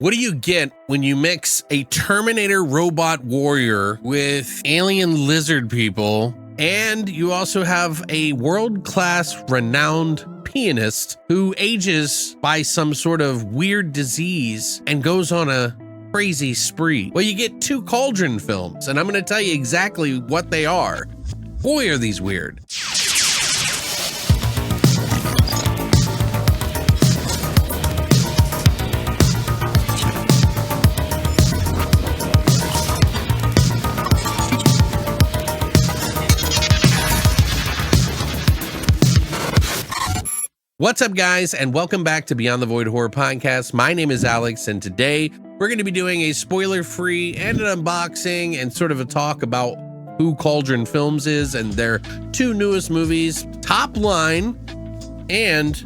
What do you get when you mix a Terminator robot warrior with alien lizard people, and you also have a world-class renowned pianist who ages by some sort of weird disease and goes on a crazy spree? Well, you get two Cauldron films, and I'm going to tell you exactly what they are. Boy, are these weird. What's up, guys, and welcome back to Beyond the Void Horror Podcast. My name is Alex, and today we're going to be doing a spoiler-free and an unboxing and sort of a talk about who Cauldron Films is and their two newest movies, Top Line and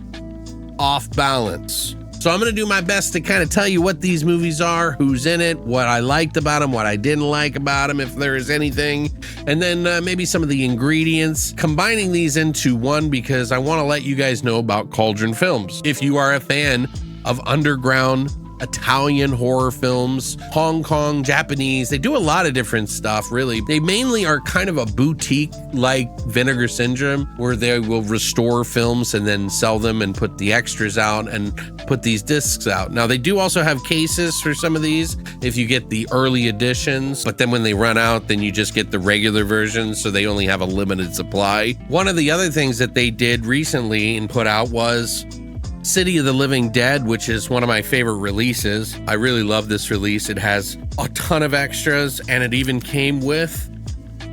Off Balance. So I'm going to do my best to kind of tell you what these movies are, who's in it, what I liked about them, what I didn't like about them, if there is anything, and then maybe some of the ingredients, combining these into one because I want to let you guys know about Cauldron Films. If you are a fan of underground Italian horror films, Hong Kong, Japanese, they do a lot of different stuff, really. They mainly are kind of a boutique like Vinegar Syndrome, where they will restore films and then sell them and put the extras out and put these discs out. Now, they do also have cases for some of these if you get the early editions, but then when they run out, then you just get the regular versions, so they only have a limited supply. One of the other things that they did recently and put out was City of the Living Dead, which is one of my favorite releases. I really love this release. It has a ton of extras, and it even came with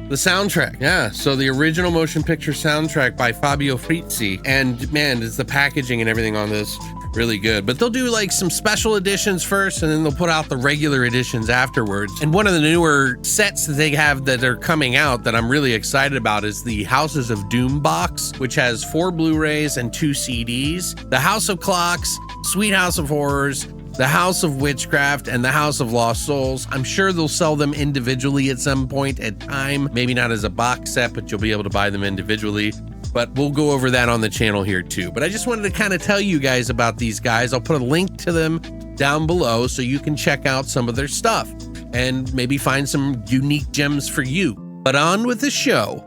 the soundtrack. Yeah, so the original motion picture soundtrack by Fabio Frizzi. And man, is the packaging and everything on this really good. But they'll do like some special editions first, and then they'll put out the regular editions afterwards. And one of the newer sets that they have that are coming out that I'm really excited about is the Houses of Doom box, which has 4 Blu-rays and 2 CDs. The House of Clocks, Sweet House of Horrors, the House of Witchcraft, and the House of Lost Souls. I'm sure they'll sell them individually at some point at time. Maybe not as a box set, but you'll be able to buy them individually. But we'll go over that on the channel here too. But I just wanted to kind of tell you guys about these guys. I'll put a link to them down below so you can check out some of their stuff and maybe find some unique gems for you. But on with the show.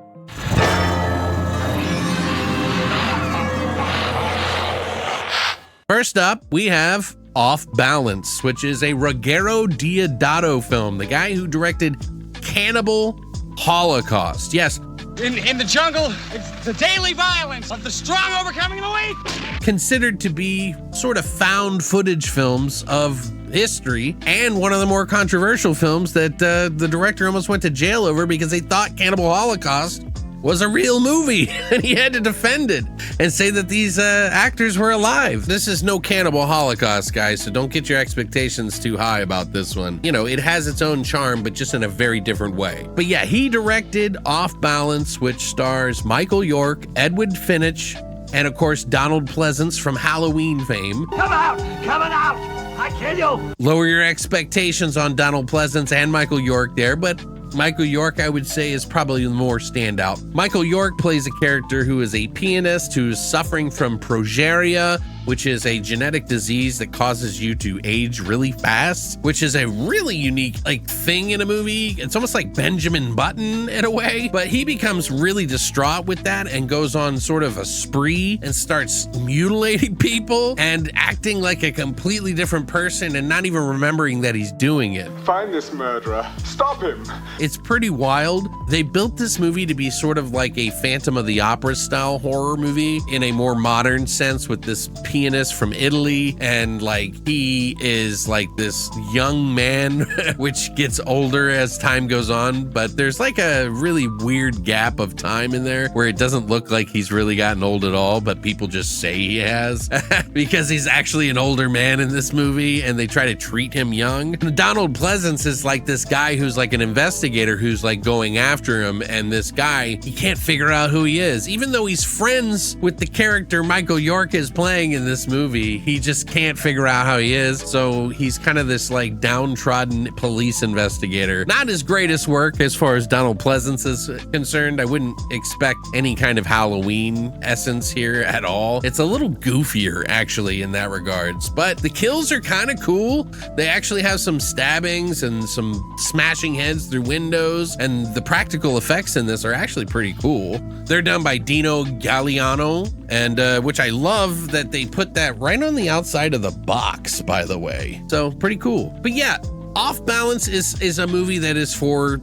First up, we have Off Balance, which is a Ruggero Deodato film, the guy who directed Cannibal Holocaust. Yes, In the jungle, it's the daily violence of the strong overcoming the weak. Considered to be sort of found footage films of history, and one of the more controversial films that the director almost went to jail over because they thought Cannibal Holocaust was a real movie and he had to defend it and say that these actors were alive. This is no Cannibal Holocaust, guys, so don't get your expectations too high about this one. You know, it has its own charm, but just in a very different way. But yeah, he directed Off Balance, which stars Michael York, Edward Finch, and of course Donald Pleasance from Halloween fame. Come out! Coming out! I kill you! Lower your expectations on Donald Pleasance and Michael York there, but Michael York, I would say, is probably the more standout. Michael York plays a character who is a pianist who's suffering from progeria, which is a genetic disease that causes you to age really fast, which is a really unique thing in a movie. It's almost like Benjamin Button in a way, but he becomes really distraught with that and goes on sort of a spree and starts mutilating people and acting like a completely different person and not even remembering that he's doing it. Find this murderer. Stop him. It's pretty wild. They built this movie to be sort of like a Phantom of the Opera style horror movie in a more modern sense, with this pianist from Italy, and he is like this young man which gets older as time goes on, but there's like a really weird gap of time in there where it doesn't look like he's really gotten old at all, but people just say he has because he's actually an older man in this movie and they try to treat him young. And Donald Pleasance is like this guy who's like an investigator who's like going after him, and this guy, he can't figure out who he is, even though he's friends with the character Michael York is playing in in this movie. He just can't figure out how he is. So he's kind of this like downtrodden police investigator. Not his greatest work as far as Donald Pleasance is concerned. I wouldn't expect any kind of Halloween essence here at all. It's a little goofier actually in that regards, but the kills are kind of cool. They actually have some stabbings and some smashing heads through windows, and the practical effects in this are actually pretty cool. They're done by Dino Galliano, and which I love that they put that right on the outside of the box, by the way. So pretty cool. But yeah, Off Balance is a movie that is for,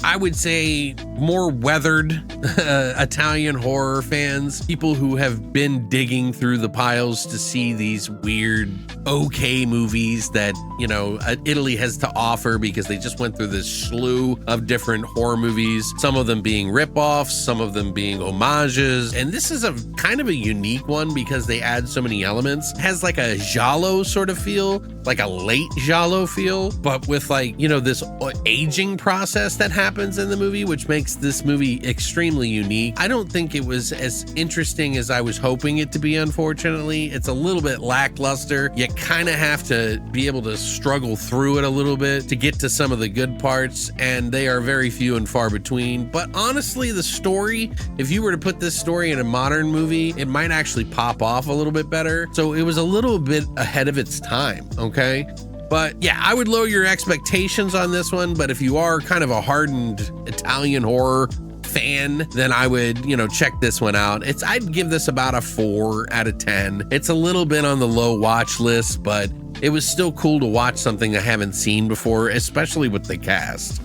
I would say, more weathered Italian horror fans, people who have been digging through the piles to see these weird, okay movies that, you know, Italy has to offer, because they just went through this slew of different horror movies, some of them being ripoffs, some of them being homages. And this is a kind of a unique one because they add so many elements. It has like a giallo sort of feel, like a late giallo feel, but with like, you know, this aging process that happens in the movie, which makes this movie extremely unique. I don't think it was as interesting as I was hoping it to be, unfortunately. It's a little bit lackluster. You kind of have to be able to struggle through it a little bit to get to some of the good parts, and they are very few and far between. But honestly, the story, if you were to put this story in a modern movie, it might actually pop off a little bit better. So it was a little bit ahead of its time, okay? But yeah, I would lower your expectations on this one, but if you are kind of a hardened Italian horror fan, then I would, you know, check this one out. I'd give this about a 4 out of 10. It's a little bit on the low watch list, but it was still cool to watch something I haven't seen before, especially with the cast.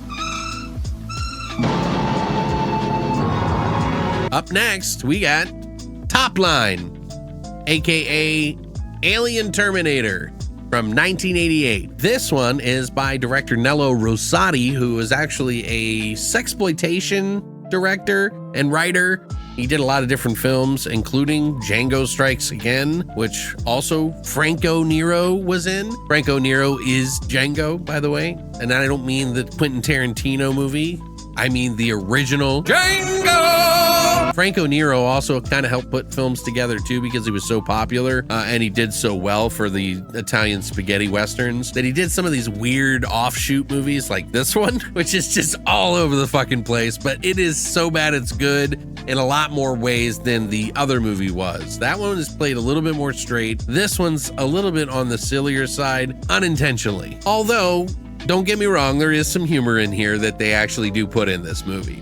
Up next, we got Top Line, aka Alien Terminator, from 1988. This one is by director Nello Rosati, who is actually a sexploitation director and writer. He did a lot of different films, including Django Strikes Again, which also Franco Nero was in. Franco Nero is Django, by the way. And I don't mean the Quentin Tarantino movie. I mean the original Django! Franco Nero also kind of helped put films together too, because he was so popular and he did so well for the Italian spaghetti westerns, that he did some of these weird offshoot movies like this one, which is just all over the fucking place, but it is so bad it's good in a lot more ways than the other movie was. That one is played a little bit more straight. This one's a little bit on the sillier side, unintentionally. Although, don't get me wrong, there is some humor in here that they actually do put in this movie.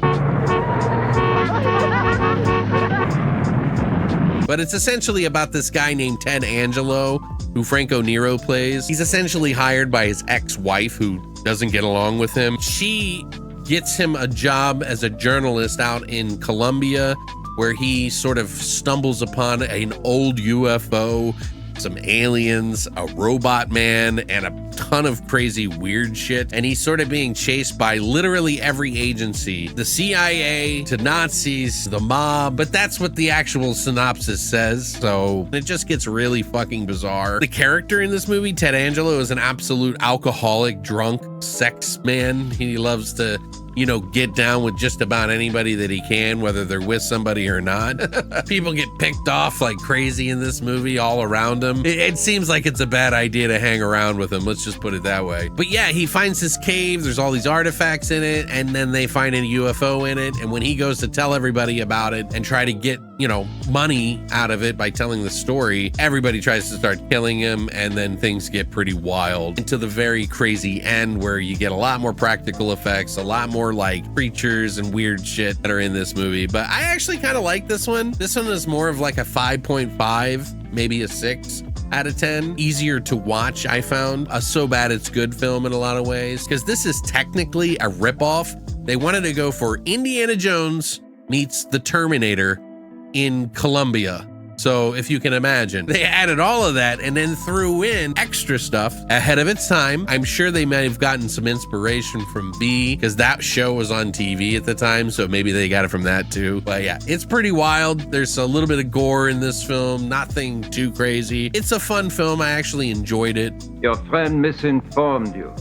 But it's essentially about this guy named Ted Angelo, who Franco Nero plays. He's essentially hired by his ex-wife, who doesn't get along with him. She gets him a job as a journalist out in Colombia, where he sort of stumbles upon an old UFO, some aliens, a robot man, and a ton of crazy weird shit. And he's sort of being chased by literally every agency, the CIA to Nazis, the mob, but that's what the actual synopsis says. So it just gets really fucking bizarre. The character in this movie, Ted Angelo, is an absolute alcoholic, drunk sex man. He loves to, you know, get down with just about anybody that he can, whether they're with somebody or not. People get picked off like crazy in this movie all around him. It seems like it's a bad idea to hang around with him. Let's just put it that way. But yeah, he finds this cave. There's all these artifacts in it, and then they find a UFO in it. And when he goes to tell everybody about it and try to get, you know, money out of it by telling the story, everybody tries to start killing him, and then things get pretty wild into the very crazy end, where you get a lot more practical effects, a lot more like creatures and weird shit that are in this movie. But I actually kind of like this one. This one is more of like a 5.5, maybe a 6 out of 10. Easier to watch, I found. A so bad it's good film in a lot of ways, because this is technically a ripoff. They wanted to go for Indiana Jones meets the Terminator in Colombia. So if you can imagine, they added all of that and then threw in extra stuff ahead of its time. I'm sure they may have gotten some inspiration from V, because that show was on TV at the time, so maybe they got it from that too. But yeah, it's pretty wild. There's a little bit of gore in this film, nothing too crazy. It's a fun film. I actually enjoyed it. Your friend misinformed you.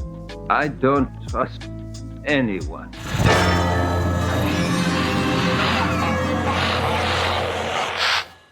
I don't trust anyone.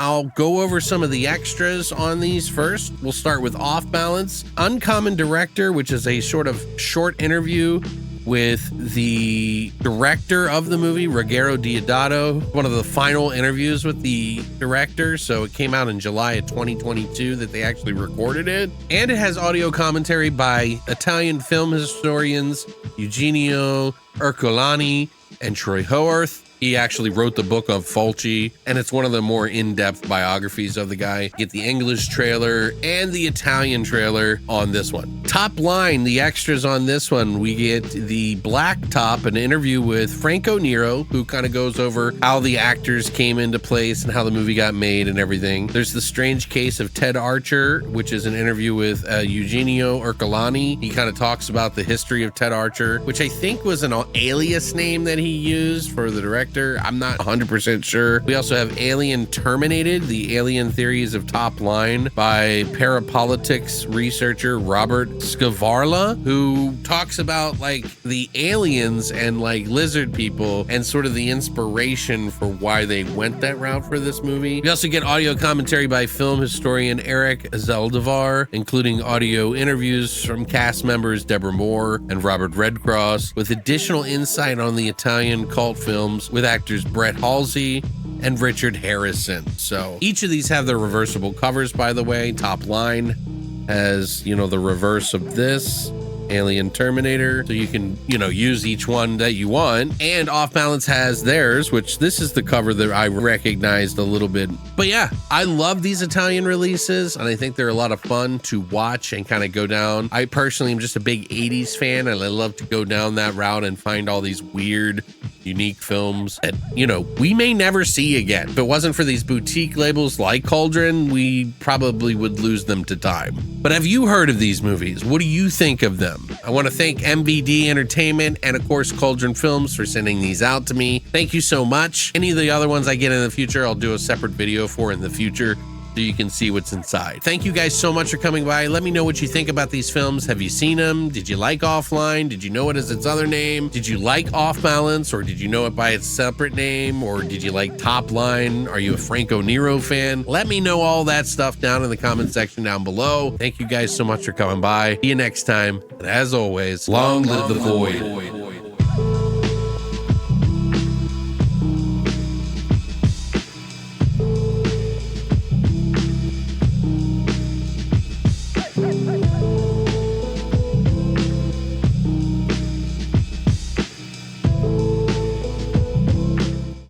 I'll go over some of the extras on these first. We'll start with Off Balance, Uncommon Director, which is a sort of short interview with the director of the movie, Ruggero Deodato, one of the final interviews with the director. So it came out in July of 2022 that they actually recorded it. And it has audio commentary by Italian film historians Eugenio Ercolani and Troy Howarth. He actually wrote the book of Fulci, and it's one of the more in-depth biographies of the guy. Get the English trailer and the Italian trailer on this one. Top line, the extras on this one, we get the Black Top, an interview with Franco Nero, who kind of goes over how the actors came into place and how the movie got made and everything. There's The Strange Case of Ted Archer, which is an interview with Eugenio Ercolani. He kind of talks about the history of Ted Archer, which I think was an alias name that he used for the director. I'm not 100% sure. We also have Alien Terminated, the alien theories of Top Line by parapolitics researcher Robert Scavarla, who talks about like the aliens and like lizard people and sort of the inspiration for why they went that route for this movie. We also get audio commentary by film historian Eric Zaldivar, including audio interviews from cast members Deborah Moore and Robert Redcross, with additional insight on the Italian cult films with actors Brett Halsey and Richard Harrison. So each of these have their reversible covers, by the way. Top Line has, you know, the reverse of this, Alien Terminator, so you can, you know, use each one that you want. And Off Balance has theirs, which this is the cover that I recognized a little bit. But yeah, I love these Italian releases, and I think they're a lot of fun to watch and kind of go down. I personally am just a big 80s fan, and I love to go down that route and find all these weird, unique films that, you know, we may never see again. If it wasn't for these boutique labels like Cauldron, we probably would lose them to time. But have you heard of these movies? What do you think of them? I want to thank MVD Entertainment and of course Cauldron Films for sending these out to me. Thank you so much. Any of the other ones I get in the future, I'll do a separate video for in the future, so you can see what's inside. Thank you guys so much for coming by. Let me know what you think about these films. Have you seen them? Did you like Offline? Did you know it as its other name? Did you like Off Balance, or did you know it by its separate name? Or did you like Top Line? Are you a Franco Nero fan? Let me know all that stuff down in the comment section down below. Thank you guys so much for coming by. See you next time. And as always, long live the void.